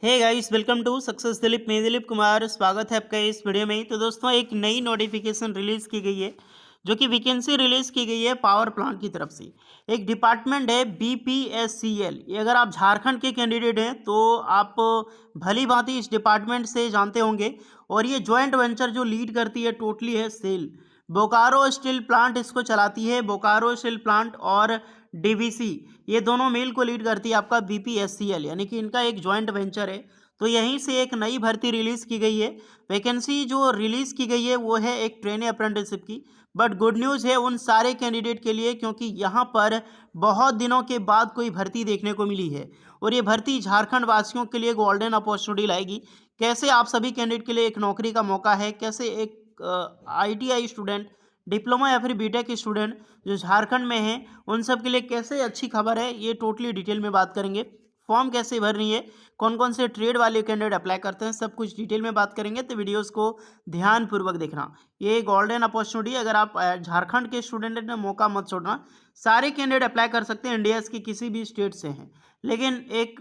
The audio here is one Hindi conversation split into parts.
Hey guys, welcome to success Dilip. मैं दिलीप कुमार, स्वागत है आपका इस वीडियो में। तो दोस्तों, एक नई नोटिफिकेशन रिलीज़ की गई है, जो कि वैकेंसी रिलीज़ की गई है पावर प्लांट की तरफ से। एक डिपार्टमेंट है बीपीएससीएल। ये अगर आप झारखंड के कैंडिडेट हैं तो आप भली भांति इस डिपार्टमेंट से जानते होंगे। और ये जॉइंट वेंचर जो लीड करती है टोटली है सेल। बोकारो स्टील प्लांट इसको चलाती है। बोकारो स्टील प्लांट और डीवीसी, ये दोनों मेल को लीड करती है आपका बीपीएससीएल, यानी कि इनका एक जॉइंट वेंचर है। तो यहीं से एक नई भर्ती रिलीज़ की गई है। वैकेंसी जो रिलीज़ की गई है वो है एक ट्रेनी अप्रेंटिसशिप की। बट गुड न्यूज़ है उन सारे कैंडिडेट के लिए, क्योंकि यहाँ पर बहुत दिनों के बाद कोई भर्ती देखने को मिली है। और ये भर्ती झारखंड वासियों के लिए गोल्डन अपॉर्चुनिटी लाएगी। कैसे आप सभी कैंडिडेट के लिए एक नौकरी का मौका है, कैसे एक आईटीआई स्टूडेंट, डिप्लोमा या फिर बीटेक स्टूडेंट जो झारखंड में हैं, उन सब के लिए कैसे अच्छी खबर है, ये टोटली डिटेल में बात करेंगे। फॉर्म कैसे भरनी है, कौन कौन से ट्रेड वाले कैंडिडेट अप्लाई करते हैं, सब कुछ डिटेल में बात करेंगे। तो वीडियोस को ध्यानपूर्वक देखना। ये गोल्डन अपॉर्चुनिटी, अगर आप झारखंड के स्टूडेंट हैं, मौका मत छोड़ना। सारे कैंडिडेट अप्लाई कर सकते हैं, इंडिया की किसी भी स्टेट से हैं। लेकिन एक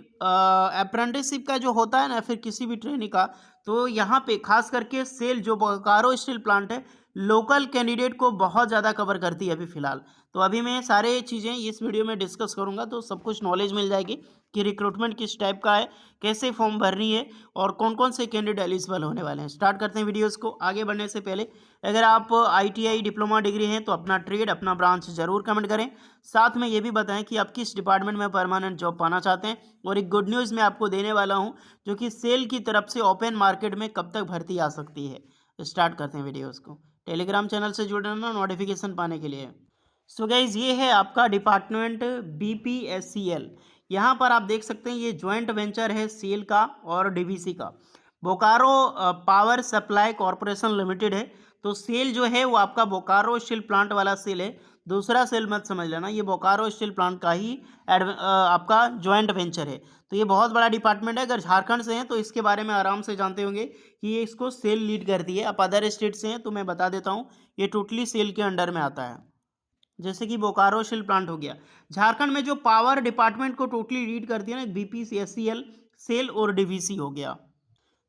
अप्रेंटिसशिप का जो होता है ना, फिर किसी भी ट्रेनिंग का, तो यहाँ पे खास करके सेल जो बोकारो स्टील प्लांट है, लोकल कैंडिडेट को बहुत ज़्यादा कवर करती है अभी फ़िलहाल। तो अभी मैं सारे चीज़ें इस वीडियो में डिस्कस करूँगा, तो सब कुछ नॉलेज मिल जाएगी कि रिक्रूटमेंट किस टाइप का है, कैसे फॉर्म भरनी है और कौन कौन से कैंडिडेट एलिजिबल होने वाले हैं। स्टार्ट करते हैं वीडियोज़ को। आगे बढ़ने से पहले अगर आप आईटीआई डिप्लोमा डिग्री हैं तो अपना ट्रेड, अपना ब्रांच ज़रूर कमेंट करें। साथ में ये भी बताएं कि आप किस डिपार्टमेंट में परमानेंट जॉब पाना चाहते हैं। और एक गुड न्यूज़ मैं आपको देने वाला हूँ, जो कि सेल की तरफ से ओपन मार्केट में कब तक भर्ती आ सकती है। स्टार्ट करते हैं वीडियोज़ को। टेलीग्राम चैनल से जुड़े रहना नोटिफिकेशन पाने के लिए। सो गाइज, ये है आपका डिपार्टमेंट बीपीएससीएल। यहाँ पर आप देख सकते हैं ये जॉइंट वेंचर है सेल का और डीवीसी का। Bokaro power supply corporation limited है। तो सेल जो है वो आपका बोकारो स्टील प्लांट वाला सेल है। दूसरा सेल मत समझ लेना, ये बोकारो स्टील प्लांट का ही आपका जॉइंट वेंचर है। तो ये बहुत बड़ा डिपार्टमेंट है। अगर झारखंड से हैं तो इसके बारे में आराम से जानते होंगे कि ये इसको सेल लीड करती है। आप अदर स्टेट से हैं तो मैं बता देता हूँ, ये टोटली सेल के अंडर में आता है। जैसे कि बोकारो स्टील प्लांट हो गया। झारखंड में जो पावर डिपार्टमेंट को टोटली लीड करती है ना, बीपीसीएससीएल, सेल और डीवीसी हो गया।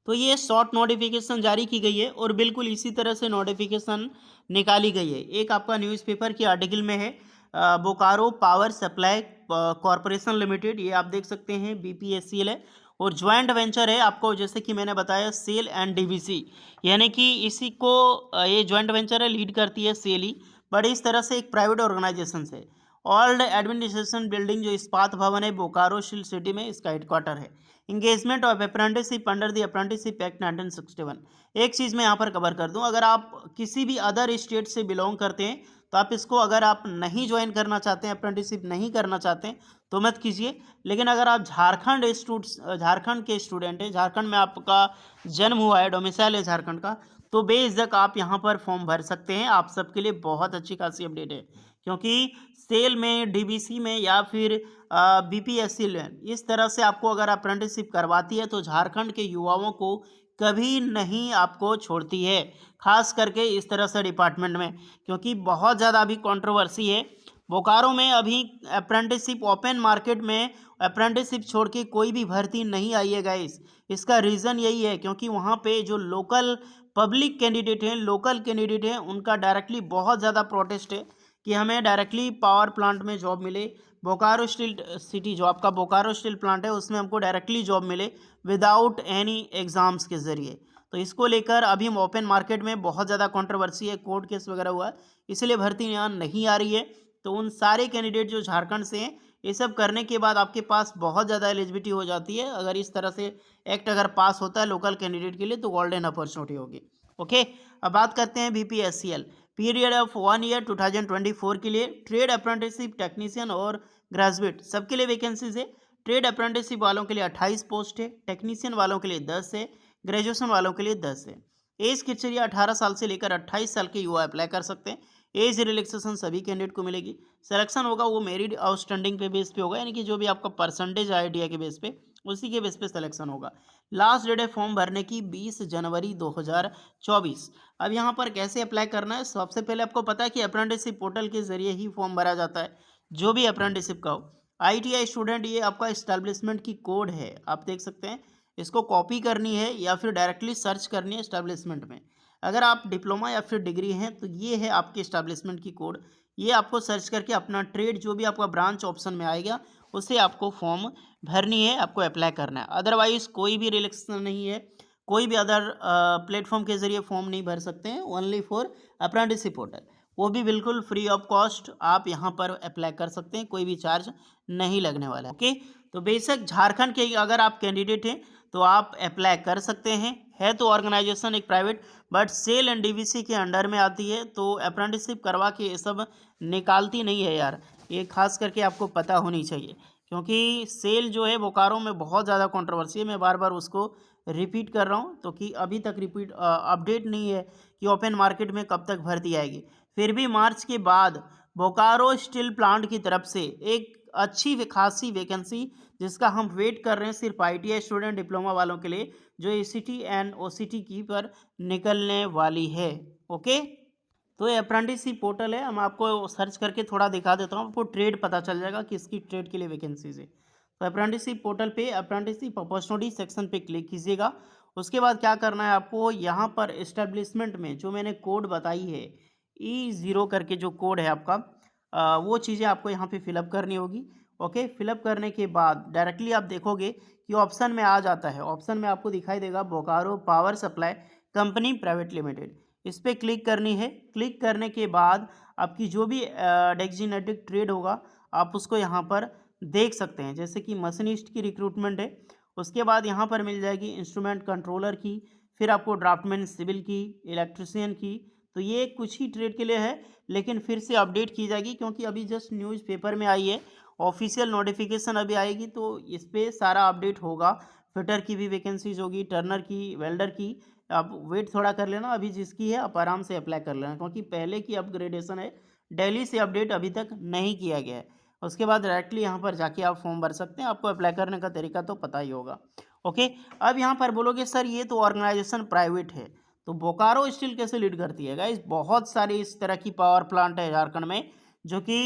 तो ये शॉर्ट नोटिफिकेशन जारी की गई है और बिल्कुल इसी तरह से नोटिफिकेशन निकाली गई है। एक आपका न्यूज़पेपर की आर्टिकल में है Bokaro power supply corporation limited, ये आप देख सकते हैं बीपीएससीएल है। और ज्वाइंट वेंचर है आपको, जैसे कि मैंने बताया, सेल एंड डीवीसी, यानी कि इसी को ये ज्वाइंट वेंचर है, लीड करती है सेल ही। बट इस तरह से एक प्राइवेट ऑर्गेनाइजेशन से। ओल्ड एडमिनिस्ट्रेशन बिल्डिंग जो इस्पात भवन है बोकारो स्टील सिटी में, इसका हेडक्वार्टर है। Engagement of apprenticeship under the apprenticeship act 1961। एक चीज़ मैं यहाँ पर कवर कर दूँ, अगर आप किसी भी अदर स्टेट से बिलोंग करते हैं तो आप इसको, अगर आप नहीं ज्वाइन करना चाहते हैं, अप्रेंटिसशिप नहीं करना चाहते हैं, तो मत कीजिए। लेकिन अगर आप झारखंड के स्टूडेंट हैं, झारखंड में आपका जन्म हुआ है, डोमिसाइल है झारखंड का, तो बेझिझक आप यहाँ पर फॉर्म भर सकते हैं। आप सबके लिए बहुत अच्छी खासी अपडेट है, क्योंकि सेल में, डीबीसी में या फिर बीपीएससी में इस तरह से आपको अगर अप्रेंटिसशिप करवाती है तो झारखंड के युवाओं को कभी नहीं आपको छोड़ती है, खास करके इस तरह से डिपार्टमेंट में। क्योंकि बहुत ज़्यादा अभी कंट्रोवर्सी है बोकारो में। अभी अप्रेंटिसशिप ओपन मार्केट में अप्रेंटिसशिप छोड़ के कोई भी भर्ती नहीं आई है गाइस। इसका रीज़न यही है, क्योंकि वहाँ पे जो लोकल पब्लिक कैंडिडेट हैं, लोकल कैंडिडेट हैं, उनका डायरेक्टली बहुत ज़्यादा प्रोटेस्ट है कि हमें डायरेक्टली पावर प्लांट में जॉब मिले। बोकारो स्टील सिटी, जो आपका बोकारो स्टील प्लांट है, उसमें हमको डायरेक्टली जॉब मिले विदाउट एनी एग्ज़ाम्स के ज़रिए। तो इसको लेकर अभी हम ओपन मार्केट में बहुत ज़्यादा कंट्रोवर्सी है, कोर्ट केस वगैरह हुआ है, इसलिए भर्ती यहाँ नहीं आ रही है। तो उन सारे कैंडिडेट जो झारखंड से हैं, ये सब करने के बाद आपके पास बहुत ज़्यादा एलिजिबिलिटी हो जाती है। अगर इस तरह से एक्ट अगर पास होता है लोकल कैंडिडेट के लिए, तो गोल्डन अपॉर्चुनिटी होगी। ओके, अब बात करते हैं बीपीएससीएल। पीरियड ऑफ 1 ईयर 2024 के लिए ट्रेड अप्रेंटिसशिप टेक्नीशियन और ग्रेजुएट सबके लिए वैकेंसीज है। ट्रेड अप्रेंटिसशिप वालों के लिए 28 पोस्ट है, टेक्नीशियन वालों के लिए 10 है, ग्रेजुएशन वालों के लिए 10 है। एज क्राइटेरिया 18 साल से लेकर 28 साल के युवा अप्लाई कर सकते हैं। एज रिलैक्सेशन सभी कैंडिडेट को मिलेगी। सिलेक्शन होगा वो मेरिट आउटस्टैंडिंग पे बेस पे होगा, यानी कि जो भी आपका परसेंटेज आईटीआई के बेस पे, उसी के बेस पे सिलेक्शन होगा। लास्ट डेट है फॉर्म भरने की 20 जनवरी 2024। अब यहाँ पर कैसे अप्लाई करना है, सबसे पहले आपको पता है कि अप्रेंटिसशिप पोर्टल के जरिए ही फॉर्म भरा जाता है, जो भी अप्रेंटिसशिप का हो। आईटीआई स्टूडेंट, ये आपका इस्टेब्लिशमेंट की कोड है, आप देख सकते हैं इसको कॉपी करनी है या फिर डायरेक्टली सर्च करनी है एस्टेब्लिशमेंट में। अगर आप डिप्लोमा या फिर डिग्री हैं तो ये है आपके एस्टेब्लिशमेंट की कोड। ये आपको सर्च करके अपना ट्रेड जो भी आपका ब्रांच ऑप्शन में आएगा उसे आपको फॉर्म भरनी है, आपको अप्लाई करना है। अदरवाइज़ कोई भी रिलैक्सेशन नहीं है, कोई भी अदर प्लेटफॉर्म के ज़रिए फॉर्म नहीं भर सकते हैं, ओनली फॉर अप्रेंटिसशिप पोर्टल। वो भी बिल्कुल फ्री ऑफ कॉस्ट आप यहाँ पर अप्लाई कर सकते हैं, कोई भी चार्ज नहीं लगने वाला है। ओके, तो बेशक झारखंड के अगर आप कैंडिडेट हैं तो आप अप्लाई कर सकते हैं। है तो ऑर्गेनाइजेशन एक private, but SAIL and DVC के अंडर में आती है, तो अप्रेंटिसशिप करवा के ये सब निकालती नहीं है यार, ये खास करके आपको पता होनी चाहिए। क्योंकि सेल जो है बोकारो में बहुत ज़्यादा कंट्रोवर्सी है, मैं बार बार उसको रिपीट कर रहा हूँ, तो कि अभी तक अपडेट नहीं है कि ओपन मार्केट में कब तक भर्ती आएगी। फिर भी मार्च के बाद बोकारो स्टील प्लांट की तरफ से एक अच्छी खासी वैकेंसी जिसका हम वेट कर रहे हैं सिर्फ आईटीआई स्टूडेंट डिप्लोमा वालों के लिए, जो एसीटी एंड ओसीटी की पर निकलने वाली है। ओके, तो ये अप्रेंटिसशिप पोर्टल है, हम आपको सर्च करके थोड़ा दिखा देता हूँ, आपको ट्रेड पता चल जाएगा किसकी ट्रेड के लिए वैकेंसीज है। तो अप्रेंटिसशिप पोर्टल पे अप्रेंटिसशिप अपॉर्चुनिटी सेक्शन पे क्लिक कीजिएगा। उसके बाद क्या करना है आपको, यहाँ पर एस्टेब्लिशमेंट में जो मैंने कोड बताई है E0 करके जो कोड है आपका, वो चीज़ें आपको यहाँ पे फिलअप करनी होगी। ओके, फिलअप करने के बाद डायरेक्टली आप देखोगे कि ऑप्शन में आ जाता है, ऑप्शन में आपको दिखाई देगा Bokaro power supply company private limited. इस पर क्लिक करनी है। क्लिक करने के बाद आपकी जो भी डेजिग्नेटेड ट्रेड होगा आप उसको यहाँ पर देख सकते हैं, जैसे कि मशीनिस्ट की रिक्रूटमेंट है। उसके बाद यहाँ पर मिल जाएगी इंस्ट्रूमेंट कंट्रोलर की, फिर आपको ड्राफ्टमैन सिविल की, इलेक्ट्रिशियन की। तो ये कुछ ही ट्रेड के लिए है, लेकिन फिर से अपडेट की जाएगी क्योंकि अभी जस्ट न्यूज़पेपर में आई है, ऑफिशियल नोटिफिकेशन अभी आएगी तो इस पर सारा अपडेट होगा। फिटर की भी वैकेंसीज होगी, टर्नर की, वेल्डर की। आप वेट थोड़ा कर लेना, अभी जिसकी है आप आराम से अप्लाई कर लेना क्योंकि पहले की अपग्रेडेशन है, दिल्ली से अपडेट अभी तक नहीं किया गया है। उसके बाद डायरेक्टली यहाँ पर जाके आप फॉर्म भर सकते हैं, आपको अप्लाई करने का तरीका तो पता ही होगा। ओके, अब यहाँ पर बोलोगे सर ये तो ऑर्गेनाइजेशन प्राइवेट है, तो बोकारो स्टील कैसे लीड करती है? गाइस बहुत सारी इस तरह की पावर प्लांट है झारखंड में जो कि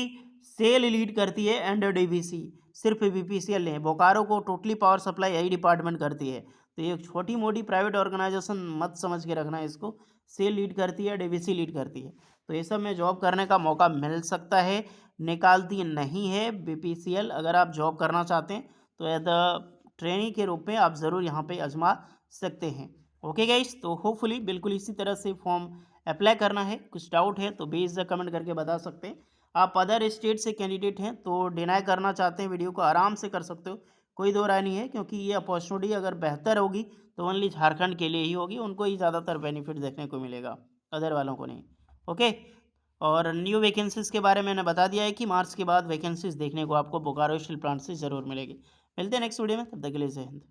सेल लीड करती है एंड डीवीसी, सिर्फ बीपीसीएल नहीं, बोकारो को टोटली पावर सप्लाई यही डिपार्टमेंट करती है। तो ये छोटी मोटी प्राइवेट ऑर्गेनाइजेशन मत समझ के रखना है इसको, सेल लीड करती है, डीवीसी लीड करती है। तो ये सब में जॉब करने का मौका मिल सकता है, निकालती नहीं है बीपीसीएल। अगर आप जॉब करना चाहते हैं तो एज अ ट्रेनी के रूप में आप ज़रूर यहाँ पे आजमा सकते हैं। ओके गाइस, तो होपफुली बिल्कुल इसी तरह से फॉर्म अप्लाई करना है। कुछ डाउट है तो बेझिझक कमेंट करके बता सकते हैं। आप अदर स्टेट से कैंडिडेट हैं तो डिनाई करना चाहते हैं वीडियो को, आराम से कर सकते हो, कोई दो राय नहीं है, क्योंकि ये अपॉर्चुनिटी अगर बेहतर होगी तो ओनली झारखंड के लिए ही होगी, उनको ही ज़्यादातर बेनिफिट देखने को मिलेगा, अदर वालों को नहीं। ओके, और न्यू वैकेंसीज़ के बारे में मैंने बता दिया है कि मार्च के बाद वैकेंसीज़ देखने को आपको बोकारो स्टील प्लांट से ज़रूर मिलेगी। मिलते हैं नेक्स्ट वीडियो में, तब तक के लिए जय हिंद।